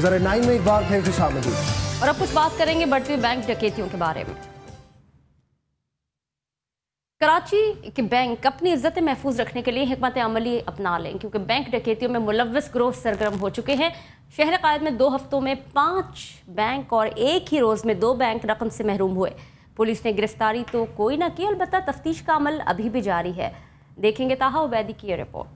नजर 9 में एक बार फिर खुशामदीद। और अब कुछ बात करेंगे बढ़ती हुई बैंक डकैतियों के बारे में। कराची के बैंक अपनी इज्जत महफूज रखने के लिए हिकमत अमली अपना लें, क्योंकि बैंक डकैतियों में मुलव्वस ग्रोह सरगर्म हो चुके हैं। शहर कायद में 2 हफ्तों में 5 बैंक और एक ही रोज़ में 2 बैंक रकम से महरूम हुए। पुलिस ने गिरफ्तारी तो कोई ना की, अलबत्ता तफ्तीश का अमल अभी भी जारी है। देखेंगे ताहा उबैदी की ये रिपोर्ट।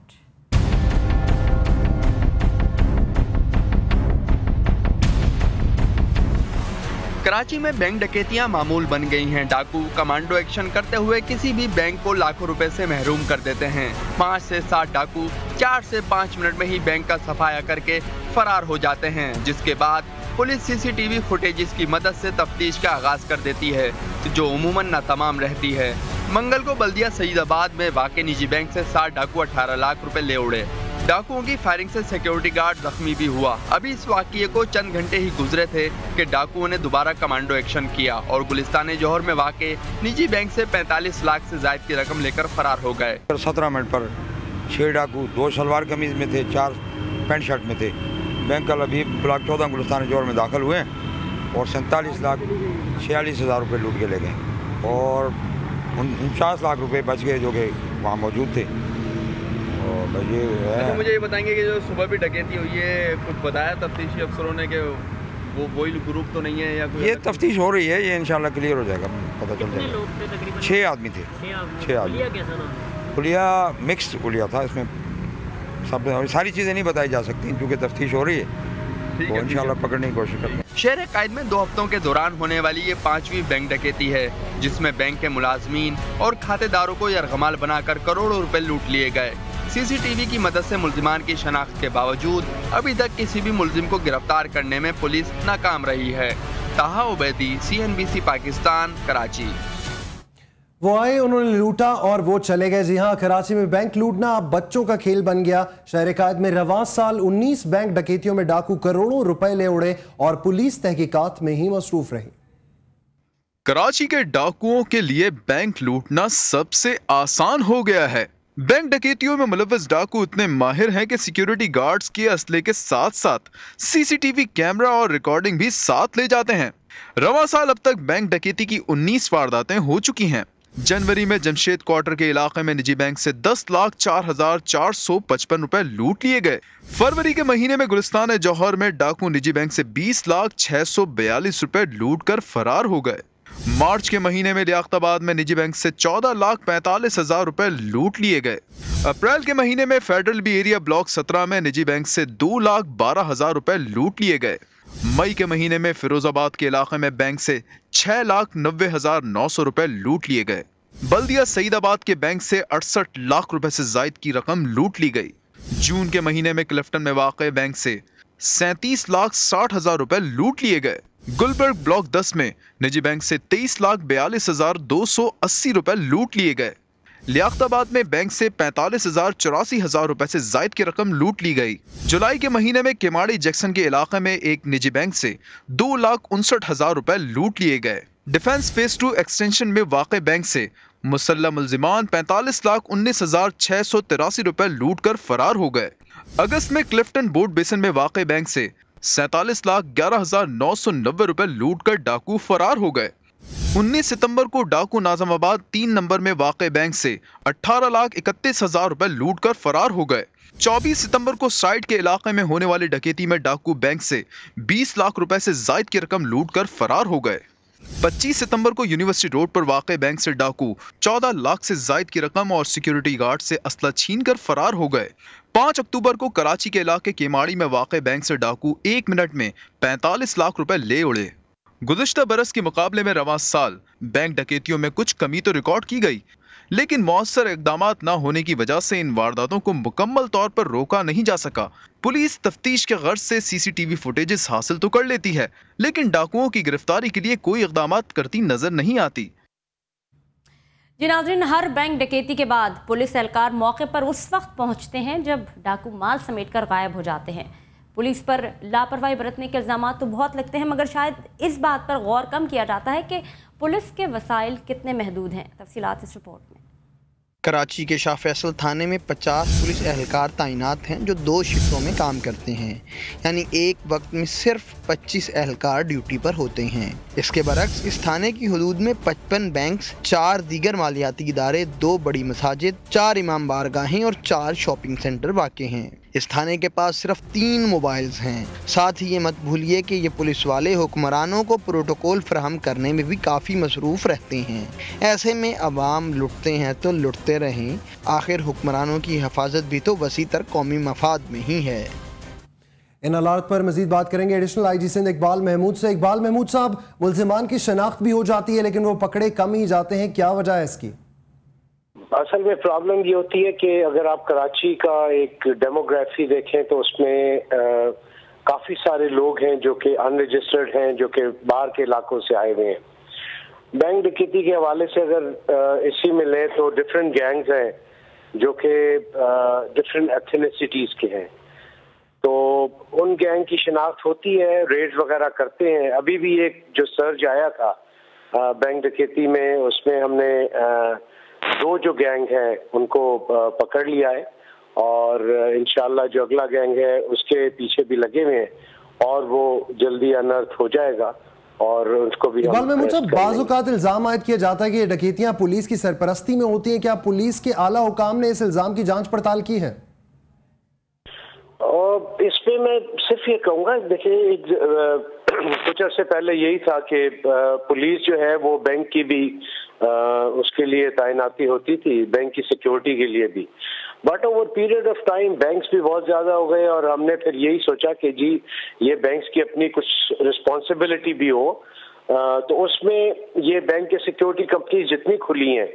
कराची में बैंक डकैतियां मामूल बन गई हैं। डाकू कमांडो एक्शन करते हुए किसी भी बैंक को लाखों रुपए से महरूम कर देते हैं। 5 से 7 डाकू 4 से 5 मिनट में ही बैंक का सफाया करके फरार हो जाते हैं, जिसके बाद पुलिस सीसीटीवी फुटेजेस की मदद से तफ्तीश का आगाज कर देती है, जो उमूमन नातमाम रहती है। मंगल को बल्दिया सईदाबाद में वाक़े निजी बैंक से 7 डाकू 18 लाख रुपए ले उड़े। डाकुओं की फायरिंग से सिक्योरिटी गार्ड जख्मी भी हुआ। अभी इस वाक़ये को चंद घंटे ही गुजरे थे कि डाकुओं ने दोबारा कमांडो एक्शन किया और गुलिस्तान जौहर में वाक़े निजी बैंक से 45 लाख से ज़ायद की रकम लेकर फरार हो गए। 17 मिनट पर 6 डाकू 2 सलवार कमीज में थे, 4 पैंट शर्ट में थे। बैंक कल अभी ब्लॉक 14 गुलिस्तान जौहर में दाखिल हुए और 47,46,000 रुपये लूट के ले गए और 49 लाख रुपये बच गए जो कि वहाँ मौजूद थे। ये तो मुझे ये बताएंगे कि जो सुबह भी डकैती हुई है, कुछ बताया तफ्तीशी अफसरों ने कि वो वही ग्रुप तो नहीं है या कोई? ये तफ्तीश हो रही है, ये इंशाल्लाह क्लियर हो जाएगा, पता चल जाएगा। 6 आदमी थे। 6 आदमी। पुलिया मिक्स पुलिया था, इसमें सब सारी चीज़ें नहीं बताई जा सकती क्योंकि तफ्तीश हो रही है, तो इंशाल्लाह पकड़ने की कोशिश करते हैं। शहर कायद में 2 हफ्तों के दौरान होने वाली ये 5वीं बैंक डकैती है, जिसमें बैंक के मुलाजमीन और खातेदारों को यरगमाल बनाकर करोड़ों रुपए लूट लिए गए। सीसीटीवी की मदद से मुल्जिमान की शनाख्त के बावजूद अभी तक किसी भी मुल्जिम को गिरफ्तार करने में पुलिस नाकाम रही है। ताहा उबैदी, CNBC पाकिस्तान, कराची। वो आए, उन्होंने लूटा और वो चले गए। जी हाँ, कराची में बैंक लूटना अब बच्चों का खेल बन गया। शहर कायद में रवां साल 19 बैंक डकैतियों में डाकू करोड़ों रुपए ले उड़े और पुलिस तहकीकात में ही मसरूफ रही। कराची के डाकुओं के लिए बैंक लूटना सबसे आसान हो गया है। बैंक डकैतियों में मुलव्वस डाकू इतने माहिर हैं कि सिक्योरिटी गार्ड्स के असले के साथ साथ सीसीटीवी कैमरा और रिकॉर्डिंग भी साथ ले जाते हैं। रवां साल अब तक बैंक डकैती की 19 वारदातें हो चुकी हैं। जनवरी में जमशेद क्वार्टर के इलाके में निजी बैंक से 10,04,455 रुपए लूट लिए गए। फरवरी के महीने में गुलिस्तान जौहर में डाकू निजी बैंक से 20,06,42 रुपए लूट कर फरार हो गए। मार्च के महीने में लियाकताबाद में निजी बैंक से 14,45,000 रुपए लूट लिए गए। अप्रैल के महीने में फेडरल बी एरिया ब्लॉक 17 में निजी बैंक से 2,12,000 रुपए लूट लिए गए। मई के महीने में फिरोजाबाद के इलाके में बैंक से 6,90,900 रुपए लूट लिए गए। बल्दिया सईदाबाद के बैंक से 68 लाख रुपए से जायद की रकम लूट ली गई। जून के महीने में क्लिफ्टन में वाक़े बैंक से 37,60,000 रुपए लूट लिए गए। गुलबर्ग ब्लॉक 10 में निजी बैंक से 23,42,280 रुपए लूट लिए गए। लियाकताबाद में बैंक से 45,84,000 रुपए से जायद की रकम लूट ली गई। जुलाई के महीने में केमाड़ी जैक्सन के इलाके में एक निजी बैंक से 2,59,000 रुपए लूट लिए गए। डिफेंस फेज 2 एक्सटेंशन में वाक़े बैंक से मुसल्लम मुल्जिमान 45,19,683 रुपए लूट कर फरार हो गए। अगस्त में क्लिफ्टन बोर्ड बेसन में वाक़े बैंक से 47,11,990 रुपए लूट कर डाकू फरार हो गए। 19 सितंबर को डाकू नाजमाबाद 3 नंबर में वाक़े बैंक से 18,31,000 रुपए लूट कर फरार हो गए। 24 सितंबर को साइड के इलाके में होने वाली डकैती में डाकू बैंक से 20 लाख रुपए से जायद की रकम लूट कर फरार हो गए। 25 सितंबर को यूनिवर्सिटी रोड पर वाक़े बैंक से डाकू 14 लाख से जायद की रकम और सिक्योरिटी गार्ड से असला छीन कर फरार हो गए। 5 अक्टूबर को कराची के इलाके केमाड़ी में वाक़े बैंक से डाकू 1 मिनट में 45 लाख रुपए ले उड़े। गुज़िश्ता बरस के मुकाबले में रवां साल बैंक डकैतियों में कुछ कमी तो रिकॉर्ड की गई, लेकिन मौसर इक़दामात न होने की वजह से इन वारदातों को मुकम्मल तौर पर रोका नहीं जा सका। पुलिस तफ्तीश के गर्ज से सीसीटीवी फुटेजेस हासिल तो कर लेती है, लेकिन डाकुओं की गिरफ्तारी के लिए कोई इक़दामात करती नजर नहीं आती। जी नाज़रीन, हर बैंक डकैती के बाद पुलिस एहलकार मौके पर उस वक्त पहुंचते हैं जब डाकू माल समेट कर गायब हो जाते हैं। पुलिस पर लापरवाही बरतने के इल्ज़ाम तो बहुत लगते हैं, मगर शायद इस बात पर गौर कम किया जाता है कि पुलिस के वसाइल कितने महदूद हैं। तफसीलात इस रिपोर्ट में। कराची के शाह फैसल थाने में 50 पुलिस एहलकार तैनात हैं जो 2 शिफ्टों में काम करते हैं, यानी एक वक्त में सिर्फ 25 एहलकार ड्यूटी पर होते हैं। इसके बरक्स इस थाने की हदूद में 55 बैंक्स, 4 दीगर मालियाती इदारे, 2 बड़ी मसाजिद, 4 इमाम बारगाहें और 4 शॉपिंग सेंटर वाक़ हैं। इस थाने के पास सिर्फ 3 मोबाइल्स हैं। साथ ही ये मत भूलिए कि ये पुलिस वाले हुक्मरानों को प्रोटोकॉल फराहम करने में भी काफ़ी मसरूफ़ रहते हैं। ऐसे में अवाम लुटते हैं तो लुटते रहें, आखिर हुक्मरानों की हिफाजत भी तो वसी तर कौमी मफाद में ही है। इन हालात पर मजीद बात करेंगे एडिशनल आईजी सिंध इकबाल महमूद से। इकबाल महमूद साहब, मुल्जिमान की शनाख्त भी हो जाती है लेकिन वो पकड़े कम ही जाते हैं, क्या वजह है इसकी? असल में प्रॉब्लम ये होती है कि अगर आप कराची का एक डेमोग्राफी देखें तो उसमें काफ़ी सारे लोग हैं जो कि अनरजिस्टर्ड हैं, जो कि बाहर के इलाकों से आए हुए हैं। बैंक डकैती के हवाले से अगर इसी में लें तो डिफरेंट गैंग्स हैं जो कि डिफरेंट एथनिसिटीज़ के हैं, तो उन गैंग की शनाख्त होती है, रेड्स वगैरह करते हैं। अभी भी एक जो सर्ज आया था बैंक डकैती में, उसमें हमने 2 जो गैंग है उनको पकड़ लिया है और इंशाल्लाह जो अगला गैंग है उसके पीछे भी लगे हुए हैं और वो जल्दी अनर्थ हो जाएगा और उसको भी। इकबाल महमूद साहब, बाज़ औक़ात इल्ज़ाम आयद किया जाता है कि ये डकैतियां पुलिस की सरपरस्ती में होती हैं, क्या पुलिस के आला हुकाम ने इस इल्ज़ाम की जांच पड़ताल की है? इस पे मैं सिर्फ ये कहूँगा, देखिए कुछ अर्से पहले यही था कि पुलिस जो है वो बैंक की भी उसके लिए तैनाती होती थी, बैंक की सिक्योरिटी के लिए भी, but over period of time banks भी बहुत ज़्यादा हो गए और हमने फिर यही सोचा कि जी ये बैंक्स की अपनी कुछ रिस्पॉन्सिबिलिटी भी हो, तो उसमें ये बैंक के सिक्योरिटी कंपनी जितनी खुली हैं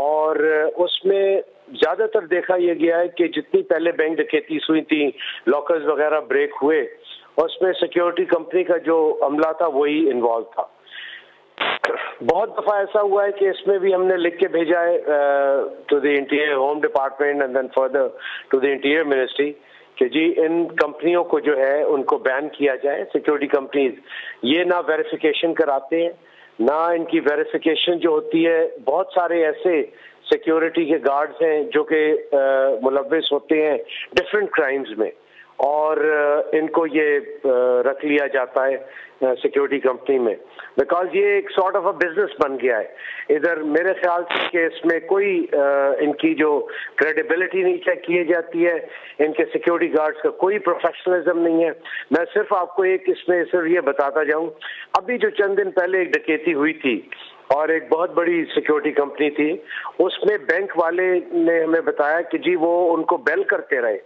और उसमें ज़्यादातर देखा यह गया है कि जितनी पहले बैंक डकैती हुई थी, लॉकर्स वगैरह ब्रेक हुए, उसमें सिक्योरिटी कंपनी का जो अमला था वही इन्वॉल्व था। बहुत दफा ऐसा हुआ है कि इसमें भी हमने लिख के भेजा है to the interior home department and then further to the interior ministry कि जी इन कंपनियों को जो है उनको बैन किया जाए। सिक्योरिटी कंपनीज ये ना वेरिफिकेशन कराते हैं, ना इनकी वेरिफिकेशन जो होती है, बहुत सारे ऐसे सिक्योरिटी के गार्ड्स हैं जो कि मुलव्विस होते हैं डिफरेंट क्राइम्स में और इनको ये रख लिया जाता है सिक्योरिटी कंपनी में, बिकॉज ये एक सॉर्ट ऑफ अ बिजनेस बन गया है। इधर मेरे ख्याल से कि इसमें कोई इनकी जो क्रेडिबिलिटी नहीं चेक की जाती है, इनके सिक्योरिटी गार्ड्स का कोई प्रोफेशनलिज्म नहीं है। मैं सिर्फ आपको एक इसमें सिर्फ ये बताता जाऊं, अभी जो चंद दिन पहले एक डकैती हुई थी और एक बहुत बड़ी सिक्योरिटी कंपनी थी, उसमें बैंक वाले ने हमें बताया कि जी वो उनको बेल करते रहे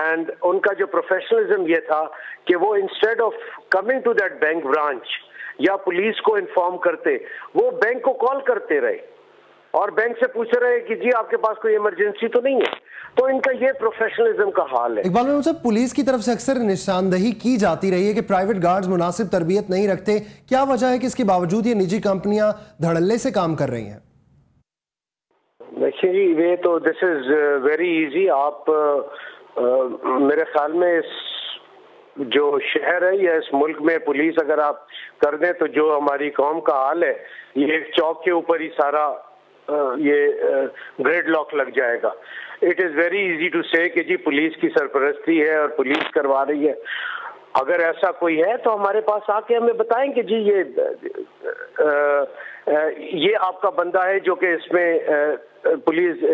एंड उनका जो प्रोफेशनलिज्म ये था कि वो instead of coming to that bank branch या पुलिस को इन्फॉर्म करते, वो बैंक को कॉल करते रहे और बैंक से पूछ रहे कि जी आपके पास कोई इमरजेंसी तो नहीं है। तो इनका ये प्रोफेशनलिज्म का हाल है। इकबाल महमूद साहब, पुलिस की तरफ से अक्सर निशानदही की जाती रही है कि प्राइवेट गार्ड्स मुनासिब तरबियत नहीं रखते, क्या वजह है कि इसके बावजूद ये निजी कंपनियां धड़ल्ले से काम कर रही हैं? देखिए जी, ये तो दिस इज वेरी इजी। आप मेरे ख्याल में इस जो शहर है या इस मुल्क में पुलिस अगर आप कर दें तो जो हमारी कौम का हाल है, ये एक चौक के ऊपर ही सारा ये ग्रेड लॉक लग जाएगा। It is very easy to say कि जी पुलिस की सरपरस्ती है और पुलिस करवा रही है। अगर ऐसा कोई है तो हमारे पास आके हमें बताएं कि जी ये आपका बंदा है जो कि इसमें पुलिस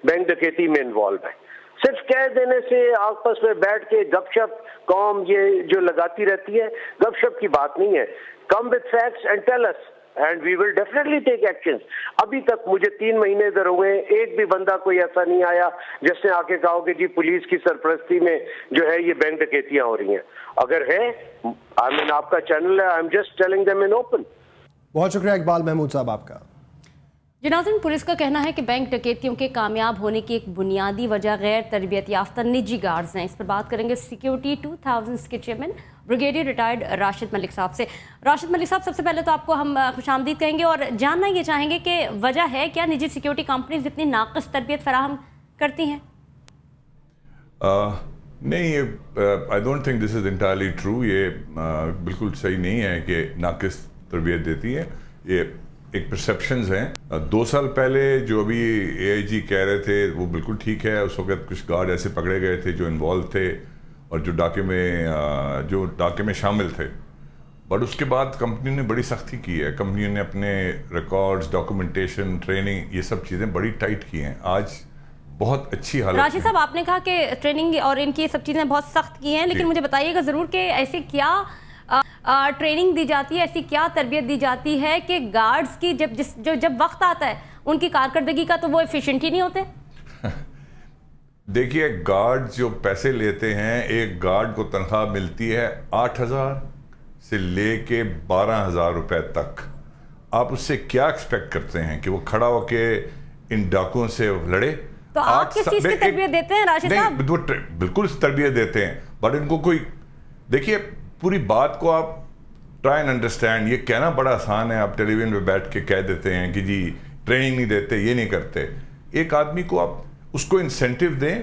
बैंक डकैती में इन्वॉल्व है। सिर्फ कह देने से आपस में बैठ के गपशप कौम ये जो लगाती रहती है, गपशप की बात नहीं है। Come with facts and tell us and we will definitely take action. अभी तक मुझे 3 महीने इधर हुए, एक भी बंदा कोई ऐसा नहीं आया जिसने आके कहा कि जी पुलिस की सरपरस्ती में जो है ये बैंक डकैतियां हो रही हैं। अगर है, आई मीन आपका चैनल है, I am just telling them in open. बहुत शुक्रिया इकबाल महमूद साहब आपका। नाज़रीन, पुलिस का कहना है कि बैंक डकैतियों के कामयाब होने की एक बुनियादी वजह गैर तरबियत याफ्ता निजी गार्ड्स हैं। इस पर बात करेंगे सिक्योरिटी 2000 के chairman brigadier retired Rashid Malik साहब से। राशिद मलिक साहब, सबसे पहले तो आपको हम खुशामदीद कहेंगे और जानना ये चाहेंगे कि वजह है क्या निजी सिक्योरिटी कंपनीज इतनी नाक़िस तरबियत फराहम करती हैं? नहीं, ये I don't think this is entirely true. ये बिल्कुल सही नहीं है कि नाक़िस तरबियत देती है। ये ایک پرسیپشنز ہیں. 2 سال پہلے جو ابھی AIG کہہ رہے تھے وہ بالکل ٹھیک ہے. اس وقت کچھ گارڈ ایسے پکڑے گئے تھے جو انوالو تھے اور جو ڈاکے میں شامل تھے. بٹ اس کے بعد کمپنی نے بڑی سختی کی ہے. کمپنی نے اپنے ریکارڈز، ڈاکومنٹیشن، ٹریننگ، یہ سب چیزیں بڑی ٹائٹ کی ہیں. آج بہت اچھی حالت. راشد صاحب، آپ نے کہا کہ ٹریننگ اور ان کی سب چیزیں بہت سخت کی ہیں، لیکن مجھے بتائیے گا ضرور کہ ایسے کیا ٹریننگ دی جاتی ہے، ایسی کیا تربیت دی جاتی ہے کہ گارڈز کی جب وقت آتا ہے ان کی کارکردگی کا تو وہ ایفیشینٹ ہی نہیں ہوتے؟ دیکھیے، گارڈ جو پیسے لیتے ہیں، ایک گارڈ کو تنخواہ ملتی ہے 8,000 سے لے کے 12,000 روپے تک. آپ اس سے کیا ایکسپیکٹ کرتے ہیں کہ وہ کھڑا ہو کے ان ڈاکوؤں سے لڑے؟ تو آپ کس چیز کی تربیت دیتے ہیں راشد صاحب؟ بالکل تربیت دیتے ہیں، بٹ ان کو کوئی، دیکھیے پوری بات کو آپ ٹرائی اینڈ انڈرسٹینڈ. یہ کہنا بڑا آسان ہے، آپ ٹیلی ویژن پہ بیٹھ کے کہہ دیتے ہیں کہ جی ٹریننگ نہیں دیتے، یہ نہیں کرتے. ایک آدمی کو آپ اس کو انسینٹیو دیں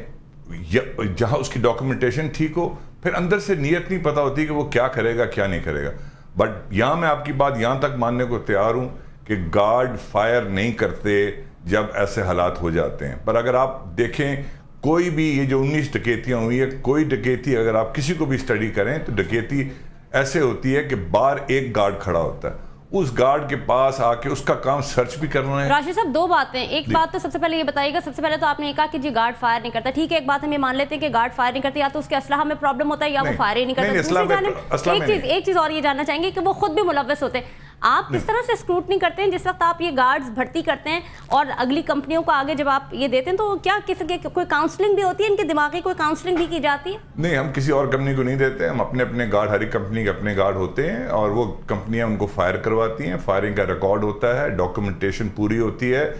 جہاں اس کی ڈاکومنٹیشن ٹھیک ہو، پھر اندر سے نیت نہیں پتہ ہوتی کہ وہ کیا کرے گا کیا نہیں کرے گا. بٹ یہاں میں آپ کی بات یہاں تک ماننے کو تیار ہوں کہ گارڈ فائر نہیں کرتے جب ایسے حالات ہو جاتے ہیں. پر اگر آپ دیکھیں کوئی بھی یہ جو 19 ڈکیتیاں ہوئی ہے، کوئی ڈکیتی اگر آپ کسی کو بھی اسٹڈی کریں تو ڈکیتی ایسے ہوتی ہے کہ باہر ایک گارڈ کھڑا ہوتا ہے، اس گارڈ کے پاس آ کے اس کا کام سرچ بھی کرنا ہے. راشد صاحب، 2 باتیں. ایک بات تو سب سے پہلے یہ بتائیے گا، سب سے پہلے تو آپ نے کہا کہ جی گارڈ فائر نہیں کرتا. ٹھیک ہے، ایک بات ہم یہ مان لیتے ہیں کہ گارڈ فائر نہیں کرتے، یا تو اس کے اسلحہ میں پرابلم ہوتا ہے یا وہ فائر ہی نہیں کرتا. دوسری جانب ایک چیز اور یہ جاننا چاہیں گے کہ وہ خود بھی ملوث ہوتے ہیں. آپ کس طرح سے اسکروٹنی کرتے ہیں جس وقت آپ یہ گارڈز بھرتی کرتے ہیں اور اگلی کمپنیوں کو آگے جب آپ یہ دیتے ہیں تو کیا کوئی کاؤنسلنگ بھی ہوتی ہے، ان کے دماغی کوئی کاؤنسلنگ بھی کی جاتی ہے؟ نہیں، ہم کسی اور کمپنی کو نہیں دیتے. ہم اپنے گارڈ، ہر ایک کمپنی کے اپنے گارڈ ہوتے ہیں اور وہ کمپنیاں ان کو فائر کرواتی ہیں. فائرنگ کا ریکارڈ ہوتا ہے، ڈاکومنٹیشن پوری ہوتی ہے.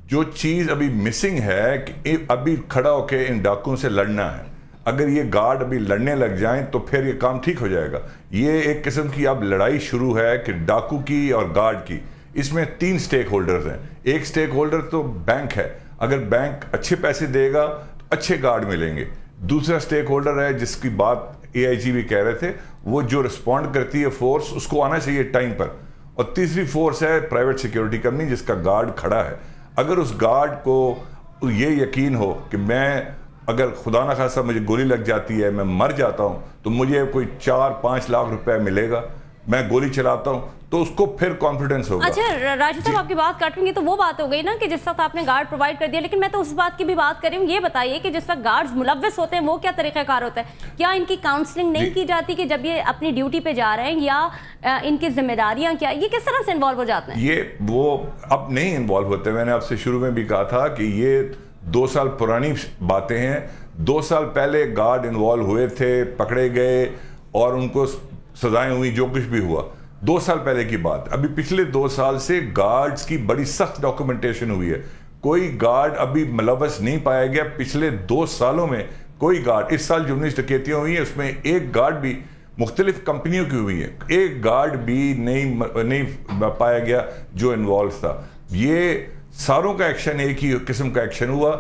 جو چیز ابھی مسنگ ہے کہ ابھی کھڑا ہو کے ان ڈاکوؤں سے لڑنا ہے. اگر یہ گارڈ ابھی لڑنے لگ جائیں تو پھر یہ کام ٹھیک ہو جائے گا. یہ ایک قسم کی اب لڑائی شروع ہے کہ ڈاکو کی اور گارڈ کی. اس میں 3 سٹیک ہولڈرز ہیں. ایک سٹیک ہولڈر تو بینک ہے، اگر بینک اچھے پیسے دے گا تو اچھے گارڈ ملیں گے. دوسرا سٹیک ہولڈر ہے جس کی بات AIG بھی کہہ رہے تھے، وہ جو رسپونڈ کرتی ہے فورس، اس کو آنا چاہیے ٹائم پر. اور تیسری فورس ہے پرائیویٹ سیکیورٹی کمپنی جس کا گارڈ کھڑا ہے. اگر اس گارڈ کو یہ یقین ہو کہ میں اگر خدا نہ خواستہ مجھے گولی لگ جاتی ہے، میں مر جاتا ہوں تو مجھے کوئی 4-5 لاکھ روپے ملے گا، میں گولی چلاتا ہوں، تو اس کو پھر کانفیڈنس ہوگا. اچھا راشد صاحب، آپ کی بات کاٹوں گی تو وہ بات ہو گئی نا کہ جس وقت آپ نے گارڈ پرووائڈ کر دیا، لیکن میں تو اس بات کی بھی بات کر رہی ہوں. یہ بتائیے کہ جس وقت گارڈز ملوث ہوتے ہیں وہ کیا طریقہ کار ہوتا ہے؟ کیا ان کی کاؤنسلنگ نہیں کی جاتی کہ جب یہ اپنی ڈیوٹی پہ جا رہے ہیں، یا ان کی ذمہ داریاں کیا، یہ کس طرح سے انوالو ہو جاتے ہیں؟ یہ وہ اب نہیں انوالو ہوتے. میں نے آپ سے شروع میں بھی کہا تھا کہ یہ 2 سال پرانی باتیں ہیں. 2 سال پہلے گارڈ انوالو ہوئے تھے، پکڑے گئے اور ان کو سزائیں ہوئی، جو کچھ بھی ہوا 2 سال پہلے کی بات. ابھی پچھلے 2 سال سے گارڈز کی بڑی سخت ڈاکومنٹیشن ہوئی ہے. کوئی گارڈ ابھی ملوث نہیں پایا گیا. پچھلے 2 سالوں میں کوئی گارڈ، اس سال جو 19 ڈکیتیاں ہوئی ہیں اس میں ایک گارڈ بھی مختلف کمپنیوں کی ہوئی ہے، ایک گارڈ بھی نہیں پایا گیا جو انوالو تھا. یہ ساروں کا ایکشن ایک ہی قسم کا ایکشن ہوا.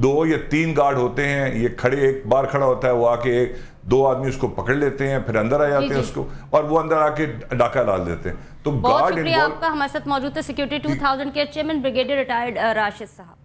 2 یا 3 گارڈ ہوتے ہیں، یہ کھڑے، ایک بار کھڑا ہوتا ہے، وہ آ کے 2 آدمی اس کو پکڑ لیتے ہیں، پھر اندر آ جاتے ہیں اس کو، اور وہ اندر آ کے ڈاکہ ڈال دیتے ہیں. تو بہت شکریہ آپ کا. ہمارے ساتھ موجود ہے سیکیورٹی 2000 کے چیئرمین بریگیڈیئر ریٹائرڈ راشد صاحب.